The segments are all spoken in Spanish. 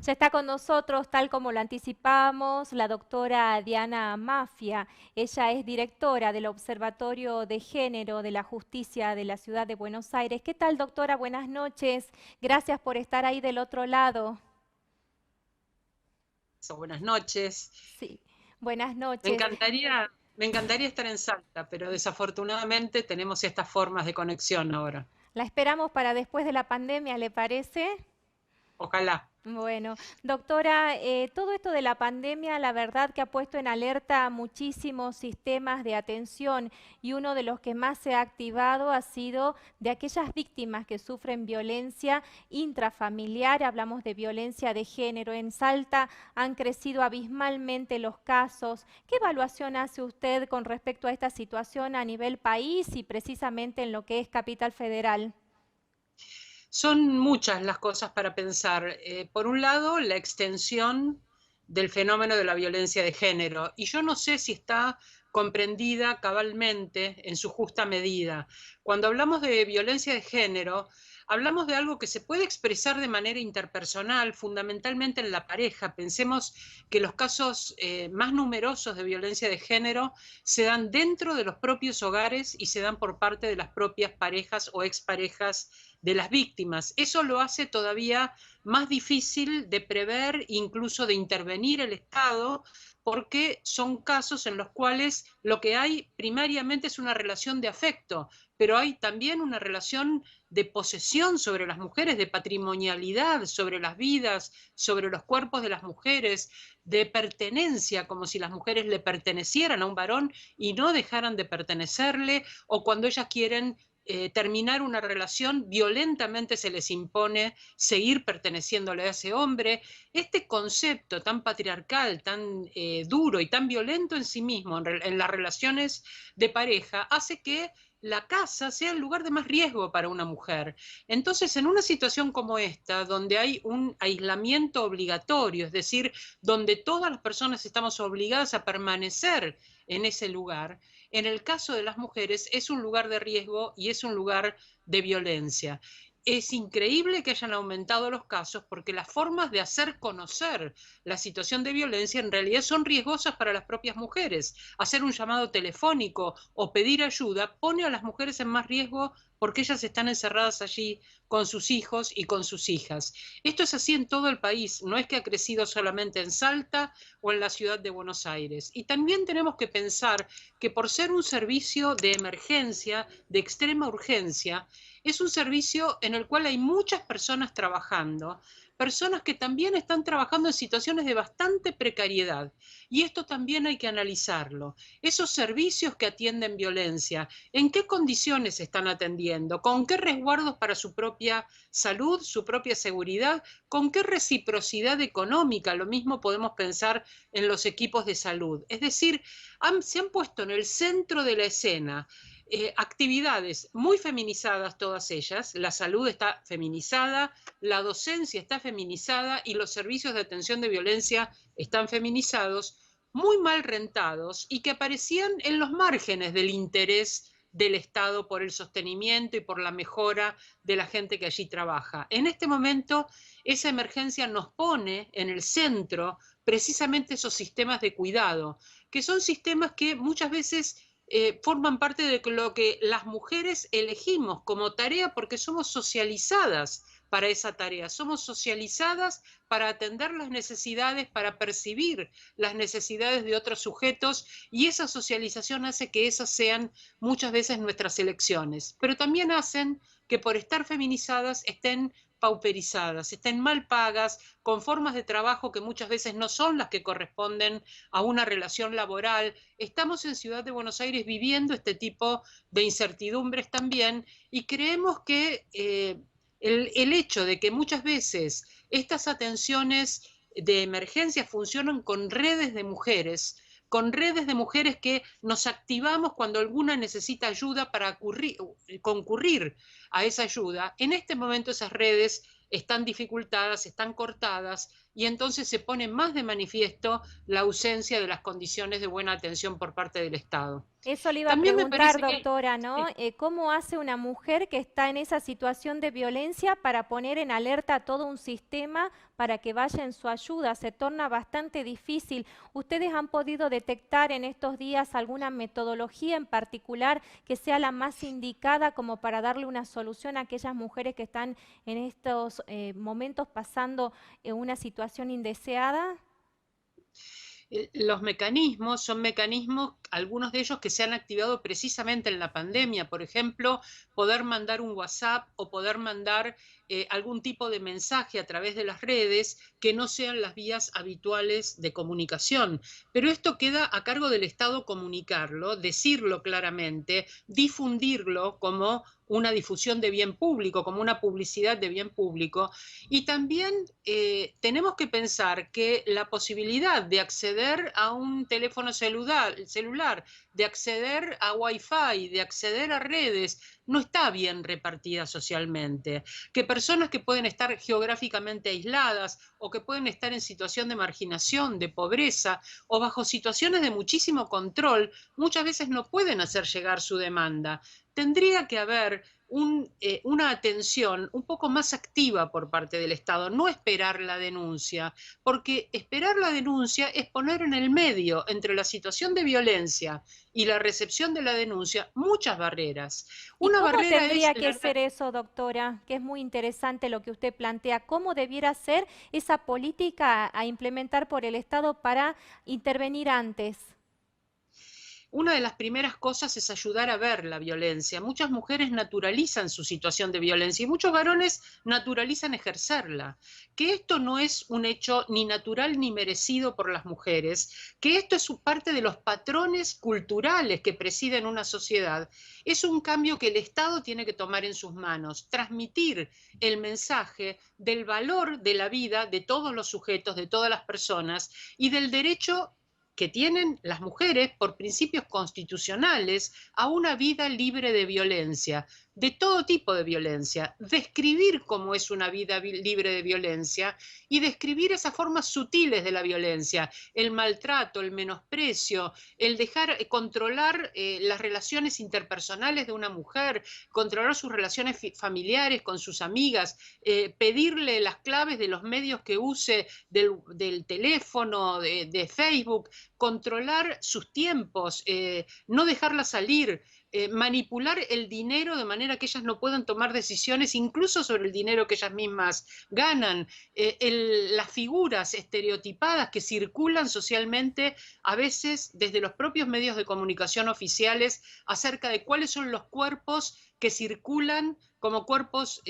Ya está con nosotros, tal como lo anticipamos, la doctora Diana Mafia. Ella es directora del Observatorio de Género de la Justicia de la Ciudad de Buenos Aires. ¿Qué tal, doctora? Buenas noches. Gracias por estar ahí del otro lado. Buenas noches. Sí, buenas Me noches. encantaría, me encantaría estar en Salta, pero desafortunadamente tenemos estas formas de conexión ahora. La esperamos para después de la pandemia, ¿le parece? Ojalá. Bueno, doctora, todo esto de la pandemia, la verdad que ha puesto en alerta muchísimos sistemas de atención y uno de los que más se ha activado ha sido de aquellas víctimas que sufren violencia intrafamiliar, hablamos de violencia de género. En Salta han crecido abismalmente los casos. ¿Qué evaluación hace usted con respecto a esta situación a nivel país y precisamente en lo que es Capital Federal? Son muchas las cosas para pensar. Por un lado, la extensión del fenómeno de la violencia de género, y yo no sé si está comprendida cabalmente en su justa medida. Cuando hablamos de violencia de género, hablamos de algo que se puede expresar de manera interpersonal, fundamentalmente en la pareja. Pensemos que los casos más numerosos de violencia de género se dan dentro de los propios hogares y se dan por parte de las propias parejas o exparejas de las víctimas. Eso lo hace todavía más difícil de prever, incluso de intervenir el Estado, porque son casos en los cuales lo que hay primariamente es una relación de afecto, pero hay también una relación de posesión sobre las mujeres, de patrimonialidad sobre las vidas, sobre los cuerpos de las mujeres, de pertenencia, como si las mujeres le pertenecieran a un varón y no dejaran de pertenecerle, o cuando ellas quieren terminar una relación, violentamente se les impone seguir perteneciéndole a ese hombre. Este concepto tan patriarcal, tan duro y tan violento en sí mismo en las relaciones de pareja hace que la casa sea el lugar de más riesgo para una mujer. Entonces, en una situación como esta, donde hay un aislamiento obligatorio, es decir, donde todas las personas estamos obligadas a permanecer en ese lugar, en el caso de las mujeres es un lugar de riesgo y es un lugar de violencia. Es increíble que hayan aumentado los casos porque las formas de hacer conocer la situación de violencia en realidad son riesgosas para las propias mujeres. Hacer un llamado telefónico o pedir ayuda pone a las mujeres en más riesgo porque ellas están encerradas allí con sus hijos y con sus hijas. Esto es así en todo el país, no es que ha crecido solamente en Salta o en la ciudad de Buenos Aires. Y también tenemos que pensar que por ser un servicio de emergencia, de extrema urgencia, es un servicio en el cual hay muchas personas trabajando, personas que también están trabajando en situaciones de bastante precariedad. Y esto también hay que analizarlo. Esos servicios que atienden violencia, ¿en qué condiciones están atendiendo? ¿Con qué resguardos para su propia salud, su propia seguridad? ¿Con qué reciprocidad económica? Lo mismo podemos pensar en los equipos de salud. Es decir, se han puesto en el centro de la escena actividades muy feminizadas todas ellas, la salud está feminizada, la docencia está feminizada y los servicios de atención de violencia están feminizados, muy mal rentados y que aparecían en los márgenes del interés del Estado por el sostenimiento y por la mejora de la gente que allí trabaja. En este momento, esa emergencia nos pone en el centro precisamente esos sistemas de cuidado, que son sistemas que muchas veces forman parte de lo que las mujeres elegimos como tarea porque somos socializadas para esa tarea, somos socializadas para atender las necesidades, para percibir las necesidades de otros sujetos y esa socialización hace que esas sean muchas veces nuestras elecciones, pero también hacen que por estar feminizadas estén pauperizadas, estén mal pagas, con formas de trabajo que muchas veces no son las que corresponden a una relación laboral. Estamos en Ciudad de Buenos Aires viviendo este tipo de incertidumbres también y creemos que el hecho de que muchas veces estas atenciones de emergencia funcionan con redes de mujeres que nos activamos cuando alguna necesita ayuda para concurrir a esa ayuda. En este momento esas redes están dificultadas, están cortadas y entonces se pone más de manifiesto la ausencia de las condiciones de buena atención por parte del Estado. Eso le iba a También me preguntar, parece que doctora, ¿no? sí, ¿Cómo hace una mujer que está en esa situación de violencia para poner en alerta a todo un sistema para que vaya en su ayuda? Se torna bastante difícil. ¿Ustedes han podido detectar en estos días alguna metodología en particular que sea la más indicada como para darle una solución a aquellas mujeres que están en estos momentos pasando una situación indeseada? los mecanismos son mecanismos, algunos de ellos que se han activado precisamente en la pandemia. Por ejemplo, poder mandar un WhatsApp o poder mandar algún tipo de mensaje a través de las redes que no sean las vías habituales de comunicación. Pero esto queda a cargo del Estado comunicarlo, decirlo claramente, difundirlo como una difusión de bien público, como una publicidad de bien público. Y también tenemos que pensar que la posibilidad de acceder a un teléfono celular, de acceder a Wi-Fi, de acceder a redes, no está bien repartida socialmente. Que personas que pueden estar geográficamente aisladas o que pueden estar en situación de marginación, de pobreza o bajo situaciones de muchísimo control, muchas veces no pueden hacer llegar su demanda. Tendría que haber una atención un poco más activa por parte del Estado, no esperar la denuncia, porque esperar la denuncia es poner en el medio entre la situación de violencia y la recepción de la denuncia muchas barreras. ¿Y Una cómo barrera es tendría que ser eso, doctora? Que es muy interesante lo que usted plantea. ¿Cómo debiera ser esa política a implementar por el Estado para intervenir antes? una de las primeras cosas es ayudar a ver la violencia. Muchas mujeres naturalizan su situación de violencia y muchos varones naturalizan ejercerla. Que esto no es un hecho ni natural ni merecido por las mujeres, que esto es parte de los patrones culturales que presiden una sociedad, es un cambio que el Estado tiene que tomar en sus manos, transmitir el mensaje del valor de la vida de todos los sujetos, de todas las personas y del derecho que tienen las mujeres por principios constitucionales a una vida libre de violencia, de todo tipo de violencia, describir cómo es una vida libre de violencia y describir esas formas sutiles de la violencia, el maltrato, el menosprecio, el dejar controlar las relaciones interpersonales de una mujer, controlar sus relaciones familiares con sus amigas, pedirle las claves de los medios que use del teléfono, de Facebook, controlar sus tiempos, no dejarla salir, manipular el dinero de manera que ellas no puedan tomar decisiones incluso sobre el dinero que ellas mismas ganan, las figuras estereotipadas que circulan socialmente a veces desde los propios medios de comunicación oficiales acerca de cuáles son los cuerpos que circulan como cuerpos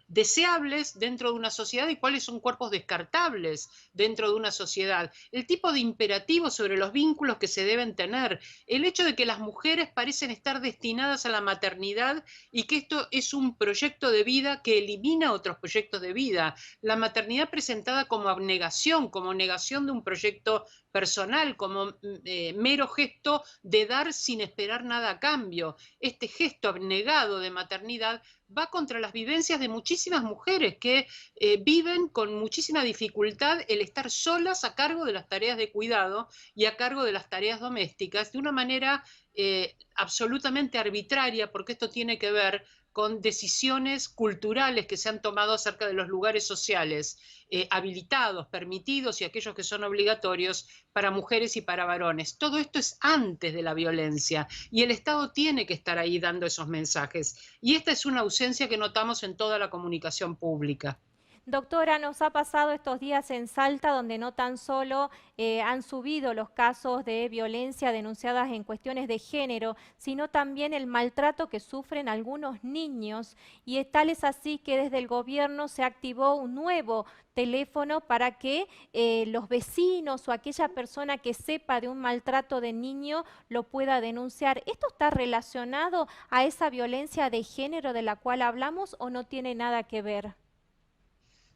deseables dentro de una sociedad y cuáles son cuerpos descartables dentro de una sociedad, el tipo de imperativos sobre los vínculos que se deben tener, el hecho de que las mujeres parecen estar destinadas a la maternidad y que esto es un proyecto de vida que elimina otros proyectos de vida, la maternidad presentada como abnegación, como negación de un proyecto personal, como mero gesto de dar sin esperar nada a cambio. Este gesto abnegado de maternidad va contra las vivencias de muchísimas mujeres que viven con muchísima dificultad el estar solas a cargo de las tareas de cuidado y a cargo de las tareas domésticas de una manera absolutamente arbitraria, porque esto tiene que ver con decisiones culturales que se han tomado acerca de los lugares sociales habilitados, permitidos y aquellos que son obligatorios para mujeres y para varones. Todo esto es antes de la violencia y el Estado tiene que estar ahí dando esos mensajes. Y esta es una ausencia que notamos en toda la comunicación pública. Doctora, nos ha pasado estos días en Salta, donde no tan solo han subido los casos de violencia denunciadas en cuestiones de género, sino también el maltrato que sufren algunos niños. Y tal es así que desde el gobierno se activó un nuevo teléfono para que los vecinos o aquella persona que sepa de un maltrato de niño lo pueda denunciar. ¿Esto está relacionado a esa violencia de género de la cual hablamos o no tiene nada que ver?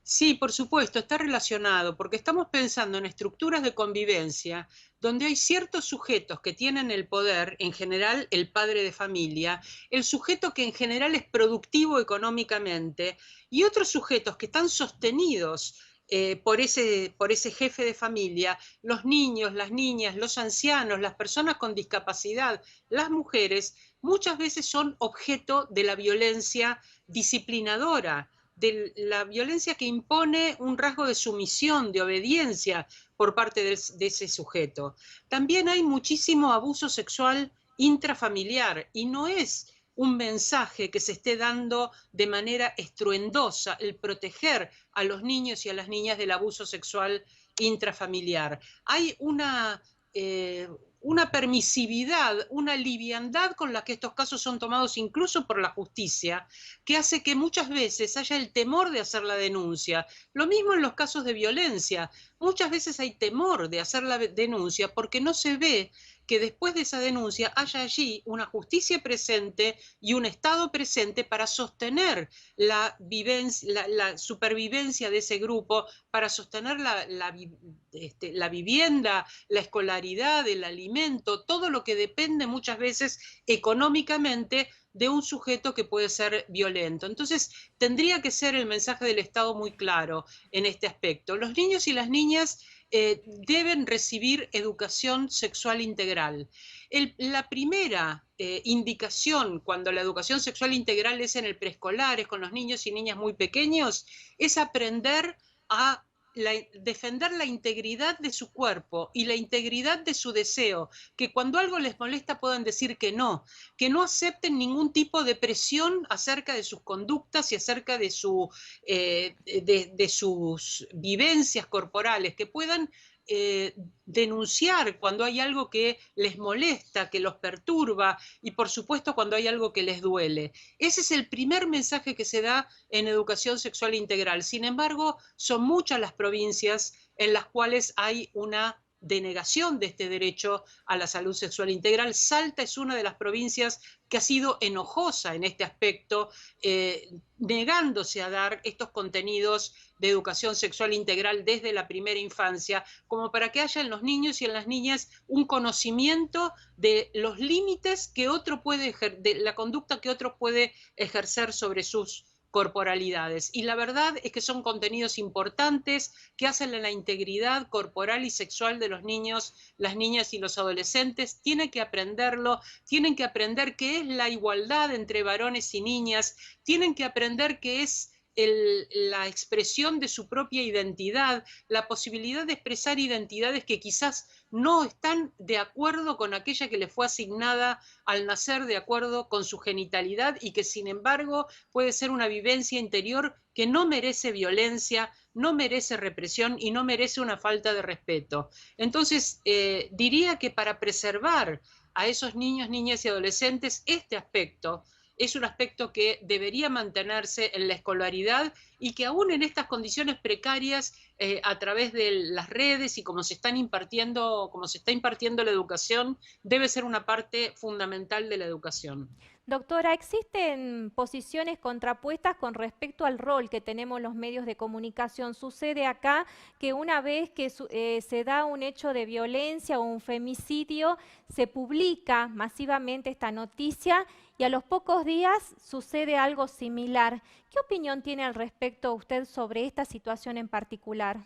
Sí, por supuesto, está relacionado, porque estamos pensando en estructuras de convivencia donde hay ciertos sujetos que tienen el poder, en general el padre de familia, el sujeto que en general es productivo económicamente, y otros sujetos que están sostenidos por ese jefe de familia, los niños, las niñas, los ancianos, las personas con discapacidad, las mujeres, muchas veces son objeto de la violencia disciplinadora, de la violencia que impone un rasgo de sumisión, de obediencia por parte de ese sujeto. También hay muchísimo abuso sexual intrafamiliar y no es un mensaje que se esté dando de manera estruendosa el proteger a los niños y a las niñas del abuso sexual intrafamiliar. Hay una permisividad, una liviandad con la que estos casos son tomados incluso por la justicia, que hace que muchas veces haya el temor de hacer la denuncia. Lo mismo en los casos de violencia. Muchas veces hay temor de hacer la denuncia porque no se ve que después de esa denuncia haya allí una justicia presente y un Estado presente para sostener la supervivencia de ese grupo, para sostener la vivienda, la escolaridad, el alimento, todo lo que depende muchas veces económicamente de un sujeto que puede ser violento. Entonces, tendría que ser el mensaje del Estado muy claro en este aspecto. Los niños y las niñas deben recibir educación sexual integral. La primera indicación cuando la educación sexual integral es en el preescolar, es con los niños y niñas muy pequeños, es aprender a defender la integridad de su cuerpo y la integridad de su deseo, que cuando algo les molesta puedan decir que no acepten ningún tipo de presión acerca de sus conductas y acerca de sus vivencias corporales, que puedan denunciar cuando hay algo que les molesta, que los perturba y por supuesto cuando hay algo que les duele. Ese es el primer mensaje que se da en educación sexual integral. Sin embargo, son muchas las provincias en las cuales hay una denegación de este derecho a la salud sexual integral. Salta es una de las provincias que ha sido enojosa en este aspecto, negándose a dar estos contenidos de educación sexual integral desde la primera infancia, como para que haya en los niños y en las niñas un conocimiento de los límites que otro puede de la conducta que otro puede ejercer sobre sus corporalidades. Y la verdad es que son contenidos importantes que hacen a la integridad corporal y sexual de los niños, las niñas y los adolescentes. Tienen que aprenderlo, tienen que aprender qué es la igualdad entre varones y niñas, tienen que aprender qué es la expresión de su propia identidad, la posibilidad de expresar identidades que quizás no están de acuerdo con aquella que le fue asignada al nacer, de acuerdo con su genitalidad, y que sin embargo puede ser una vivencia interior que no merece violencia, no merece represión y no merece una falta de respeto. Entonces, diría que para preservar a esos niños, niñas y adolescentes, este aspecto es un aspecto que debería mantenerse en la escolaridad y que aún en estas condiciones precarias, a través de las redes y como se está impartiendo la educación, debe ser una parte fundamental de la educación. Doctora, ¿existen posiciones contrapuestas con respecto al rol que tenemos los medios de comunicación? Sucede acá que una vez que se da un hecho de violencia o un femicidio, se publica masivamente esta noticia y a los pocos días sucede algo similar. ¿Qué opinión tiene al respecto usted sobre esta situación en particular?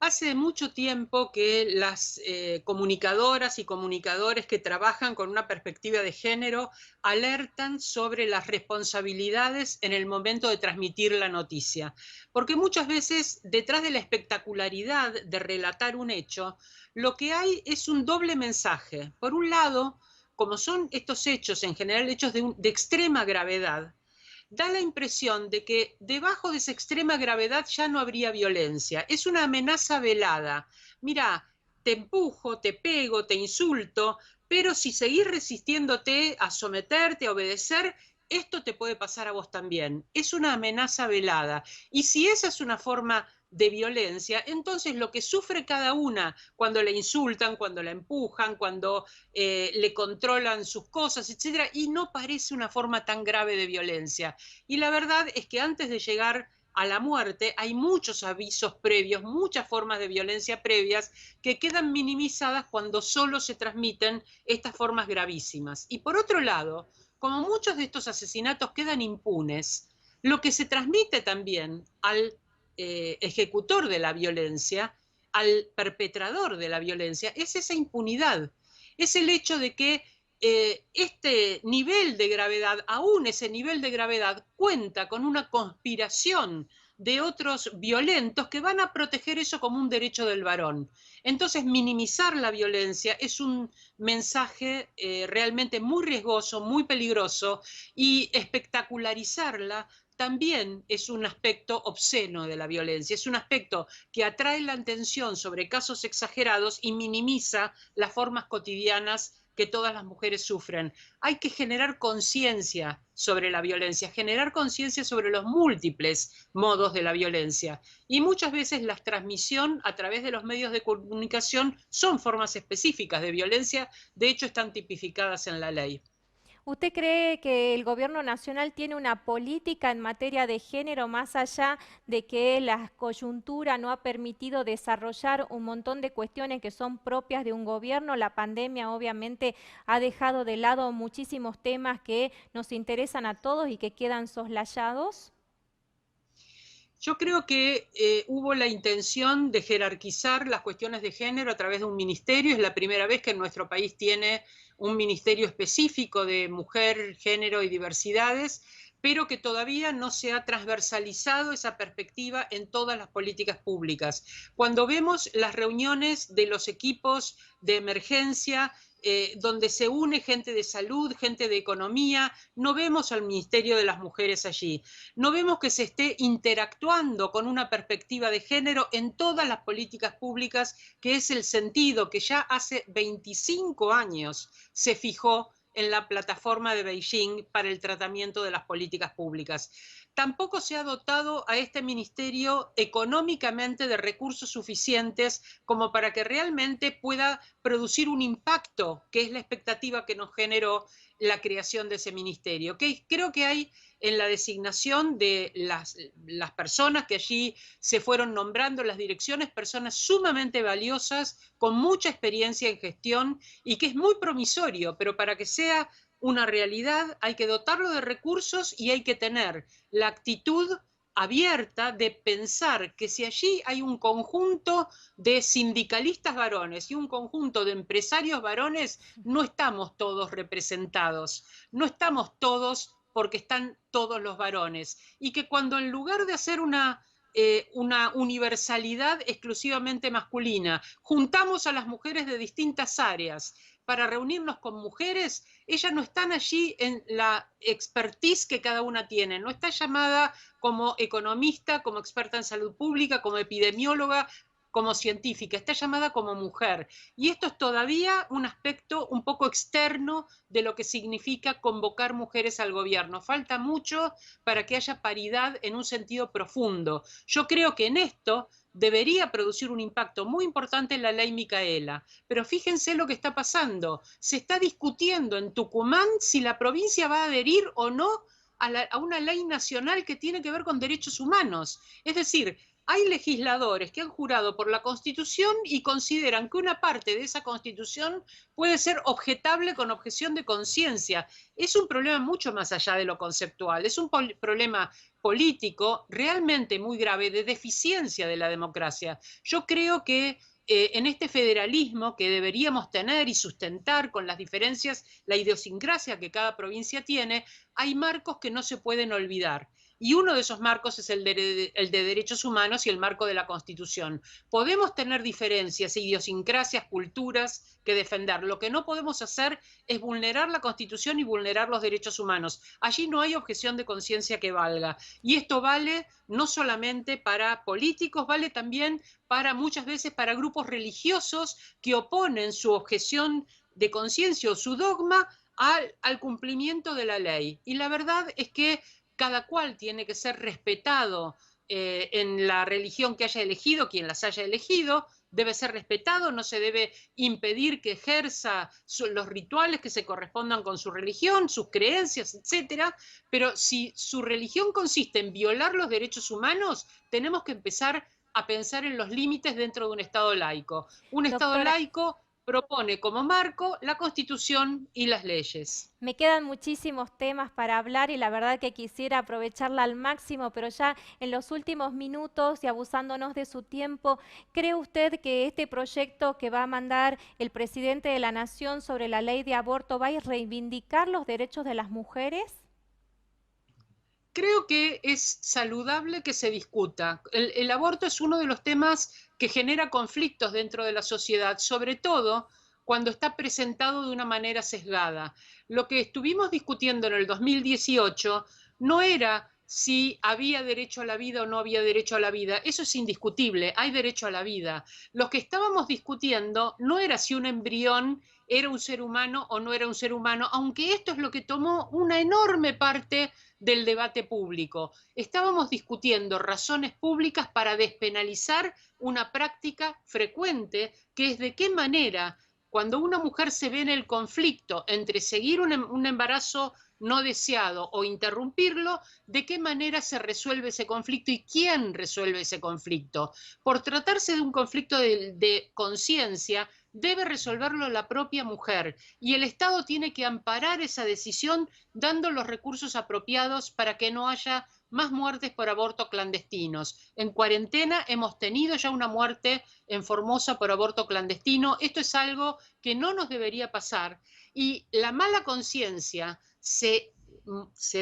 Hace mucho tiempo que las comunicadoras y comunicadores que trabajan con una perspectiva de género alertan sobre las responsabilidades en el momento de transmitir la noticia. Porque muchas veces detrás de la espectacularidad de relatar un hecho, lo que hay es un doble mensaje. Por un lado, como son estos hechos, en general hechos de extrema gravedad, da la impresión de que debajo de esa extrema gravedad ya no habría violencia. Es una amenaza velada. Mira, te empujo, te pego, te insulto, pero si seguís resistiéndote a someterte, a obedecer, esto te puede pasar a vos también. Es una amenaza velada. Y si esa es una forma de violencia, entonces lo que sufre cada una cuando la insultan, cuando la empujan, cuando le controlan sus cosas, etcétera, y no parece una forma tan grave de violencia. Y la verdad es que antes de llegar a la muerte hay muchos avisos previos, muchas formas de violencia previas que quedan minimizadas cuando solo se transmiten estas formas gravísimas. Y por otro lado, como muchos de estos asesinatos quedan impunes, lo que se transmite también al ejecutor de la violencia, al perpetrador de la violencia, es esa impunidad, es el hecho de que este nivel de gravedad, aún ese nivel de gravedad, cuenta con una conspiración de otros violentos que van a proteger eso como un derecho del varón. Entonces, minimizar la violencia es un mensaje realmente muy riesgoso, muy peligroso, y espectacularizarla también es un aspecto obsceno de la violencia, es un aspecto que atrae la atención sobre casos exagerados y minimiza las formas cotidianas que todas las mujeres sufren. Hay que generar conciencia sobre la violencia, generar conciencia sobre los múltiples modos de la violencia. Y muchas veces la transmisión a través de los medios de comunicación son formas específicas de violencia, de hecho están tipificadas en la ley. ¿Usted cree que el gobierno nacional tiene una política en materia de género más allá de que la coyuntura no ha permitido desarrollar un montón de cuestiones que son propias de un gobierno? La pandemia obviamente ha dejado de lado muchísimos temas que nos interesan a todos y que quedan soslayados. Yo creo que hubo la intención de jerarquizar las cuestiones de género a través de un ministerio. Es la primera vez que en nuestro país tiene un ministerio específico de mujer, género y diversidades, pero que todavía no se ha transversalizado esa perspectiva en todas las políticas públicas. Cuando vemos las reuniones de los equipos de emergencia, donde se une gente de salud, gente de economía, no vemos al Ministerio de las Mujeres allí. No vemos que se esté interactuando con una perspectiva de género en todas las políticas públicas, que es el sentido que ya hace 25 años se fijó en la plataforma de Beijing para el tratamiento de las políticas públicas. Tampoco se ha dotado a este ministerio económicamente de recursos suficientes como para que realmente pueda producir un impacto, que es la expectativa que nos generó la creación de ese ministerio. Que creo que hay en la designación de las personas que allí se fueron nombrando, las direcciones, personas sumamente valiosas, con mucha experiencia en gestión y que es muy promisorio, pero para que sea una realidad hay que dotarlo de recursos y hay que tener la actitud abierta de pensar que si allí hay un conjunto de sindicalistas varones y un conjunto de empresarios varones, no estamos todos representados, no estamos todos porque están todos los varones. Y que cuando en lugar de hacer una universalidad exclusivamente masculina, juntamos a las mujeres de distintas áreas para reunirnos con mujeres, ellas no están allí en la expertise que cada una tiene, no está llamada como economista, como experta en salud pública, como epidemióloga, como científica, está llamada como mujer. Y esto es todavía un aspecto un poco externo de lo que significa convocar mujeres al gobierno. Falta mucho para que haya paridad en un sentido profundo. Yo creo que en esto debería producir un impacto muy importante en la ley Micaela. Pero fíjense lo que está pasando. Se está discutiendo en Tucumán si la provincia va a adherir o no a una ley nacional que tiene que ver con derechos humanos. Es decir, hay legisladores que han jurado por la Constitución y consideran que una parte de esa Constitución puede ser objetable con objeción de conciencia. Es un problema mucho más allá de lo conceptual, es un problema político realmente muy grave de deficiencia de la democracia. Yo creo que en este federalismo que deberíamos tener y sustentar con las diferencias, la idiosincrasia que cada provincia tiene, hay marcos que no se pueden olvidar. Y uno de esos marcos es el de derechos humanos y el marco de la Constitución. Podemos tener diferencias, idiosincrasias, culturas que defender. Lo que no podemos hacer es vulnerar la Constitución y vulnerar los derechos humanos. Allí no hay objeción de conciencia que valga. Y esto vale no solamente para políticos, vale también para muchas veces para grupos religiosos que oponen su objeción de conciencia o su dogma al cumplimiento de la ley. Y la verdad es que cada cual tiene que ser respetado en la religión que haya elegido, quien las haya elegido, debe ser respetado, no se debe impedir que ejerza los rituales que se correspondan con su religión, sus creencias, etcétera, pero si su religión consiste en violar los derechos humanos, tenemos que empezar a pensar en los límites dentro de un Estado laico. Un Estado Doctora, laico propone como marco la Constitución y las leyes. Me quedan muchísimos temas para hablar y la verdad que quisiera aprovecharla al máximo, pero ya en los últimos minutos y abusándonos de su tiempo, ¿cree usted que este proyecto que va a mandar el presidente de la Nación sobre la ley de aborto va a reivindicar los derechos de las mujeres? Creo que es saludable que se discuta. El aborto es uno de los temas que genera conflictos dentro de la sociedad, sobre todo cuando está presentado de una manera sesgada. Lo que estuvimos discutiendo en el 2018 no era si había derecho a la vida o no había derecho a la vida. Eso es indiscutible, hay derecho a la vida. Lo que estábamos discutiendo no era si un embrión era un ser humano o no era un ser humano, aunque esto es lo que tomó una enorme parte del debate público. Estábamos discutiendo razones públicas para despenalizar una práctica frecuente, que es de qué manera, cuando una mujer se ve en el conflicto entre seguir un embarazo no deseado o interrumpirlo, de qué manera se resuelve ese conflicto y quién resuelve ese conflicto. Por tratarse de un conflicto de conciencia, debe resolverlo la propia mujer y el Estado tiene que amparar esa decisión dando los recursos apropiados para que no haya más muertes por aborto clandestinos. En cuarentena hemos tenido ya una muerte en Formosa por aborto clandestino. Esto es algo que no nos debería pasar y la mala conciencia se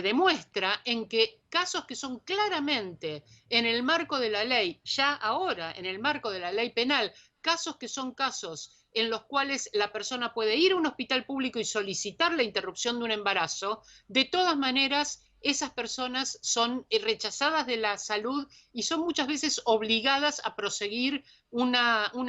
demuestra en que casos que son claramente en el marco de la ley, ya ahora en el marco de la ley penal, casos que son casos en los cuales la persona puede ir a un hospital público y solicitar la interrupción de un embarazo, de todas maneras esas personas son rechazadas de la salud y son muchas veces obligadas a proseguir un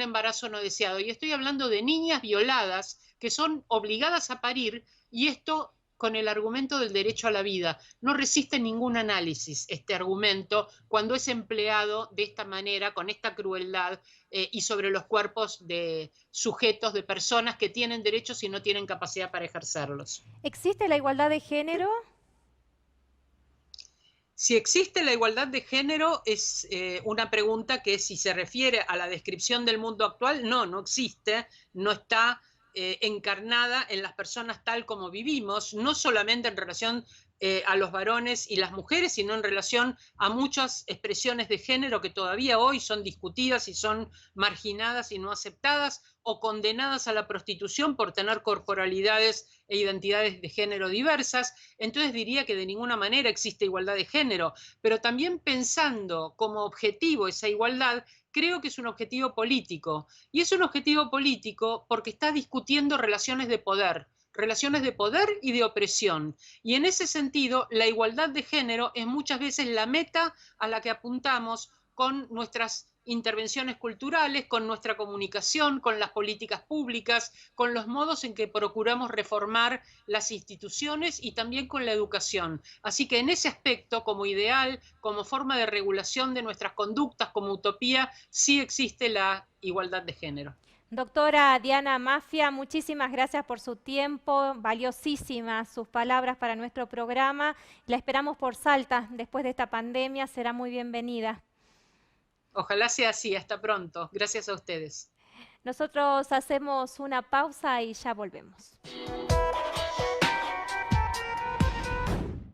embarazo no deseado. Y estoy hablando de niñas violadas que son obligadas a parir y esto con el argumento del derecho a la vida. No resiste ningún análisis este argumento cuando es empleado de esta manera, con esta crueldad y sobre los cuerpos de sujetos, de personas que tienen derechos y no tienen capacidad para ejercerlos. ¿Existe la igualdad de género? Si existe la igualdad de género es una pregunta que si se refiere a la descripción del mundo actual, no existe, no está encarnada en las personas tal como vivimos, no solamente en relación a los varones y las mujeres, sino en relación a muchas expresiones de género que todavía hoy son discutidas y son marginadas y no aceptadas o condenadas a la prostitución por tener corporalidades e identidades de género diversas. Entonces diría que de ninguna manera existe igualdad de género, pero también pensando como objetivo esa igualdad, creo que es un objetivo político. Y es un objetivo político porque está discutiendo relaciones de poder y de opresión. Y en ese sentido, la igualdad de género es muchas veces la meta a la que apuntamos con nuestras intervenciones culturales, con nuestra comunicación, con las políticas públicas, con los modos en que procuramos reformar las instituciones y también con la educación. Así que en ese aspecto, como ideal, como forma de regulación de nuestras conductas, como utopía, sí existe la igualdad de género. Doctora Diana Mafia, muchísimas gracias por su tiempo, valiosísimas sus palabras para nuestro programa. La esperamos por Salta después de esta pandemia, será muy bienvenida. Ojalá sea así, hasta pronto. Gracias a ustedes. Nosotros hacemos una pausa y ya volvemos.